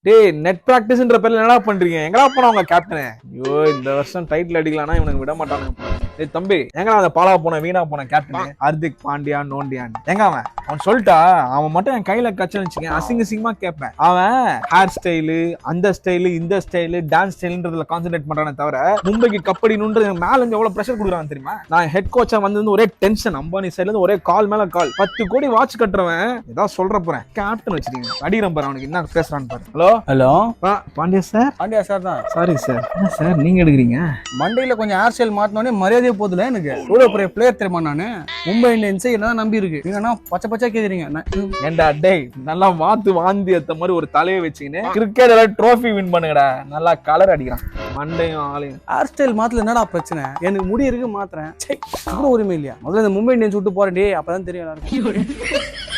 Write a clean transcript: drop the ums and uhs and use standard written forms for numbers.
டேய் நெட் பிராக்டிஸ்ன்ற பேர்ல என்னடா பண்றீங்க? எங்கடா போனா உங்க கேப்டன்? ஐயோ இந்த வருஷம் டைட்டில் அடிக்கலாம்னா இவனுக்கு விட மாட்டானுங்க. டேய் தம்பி, எங்கடா அந்த பாலா போன வீணா போன கேப்டன் ஹார்திக் பாண்டியா நோண்டியான் எங்க அவன் சொல்லிட்டா? அவன் மட்டும் என் கையில கச்சன்னு வச்சுக்க, அசிங்க அசிங்கமா கேட்பேன். அவன் ஹேர் ஸ்டைலு, அந்த ஸ்டைலு, இந்த ஸ்டைலு, டான்ஸ் ஸ்டைல்ன்றதுல கான்சென்ட்ரேட் பண்றானே தவிர மும்பைக்கு கப்படினுன்றது மேல இருந்து எவ்வளவு பிரஷர் கொடுக்குறான் தெரியுமா? நான் ஹெட் கோச்சா வந்து ஒரே டென்ஷன். அம்பானி சைடுல இருந்து ஒரே கால் மேல கால். 10 கோடி வாட்ச் கட்டுறவன் ஏதாவது சொல்ற போறேன் கேப்டன் வச்சிருக்கீங்க. அடிக்கிறேன் பாரு அவனுக்கு என்ன பேசுறான்னு பாரு. Hello hello Pandya sir. Pandya sir தான். Sorry sir. என்ன சார் நீங்க எடுக்கிறீங்க? மண்டையில கொஞ்சம் ஹேர் ஸ்டைல் மாத்தினோடனே மரியாதையே போதுல எனக்கு. எவ்வளவு பெரிய பிளேயர் தெரியுமா நானு? மும்பை இந்தியன்ஸ் என்ன நம்பி இருக்கு. நீங்கன்னா பச்சை பச்சை கேக்குறீங்க. ஏண்டா டேய், நல்லா வாந்தி ஏத்த மாதிரி ஒரு தலையை வச்சுக்கின்னு கிரிக்கெட்ல ட்ரோஃபி வின் பண்ணுங்கடா. நல்லா கலர் அடிக்கிறான் மண்டையும் ஆளையும். ஹேர் ஸ்டைல் மாத்தல என்னடா பிரச்சனை? எனக்கு முடி இருக்கு மாத்துறேன். அப்புறம் உரிமை இல்லையா? முதல்ல இந்த மும்பை இந்தியன்ஸ் விட்டு போறேன். அப்பதான் தெரியும் எல்லாருக்கும்.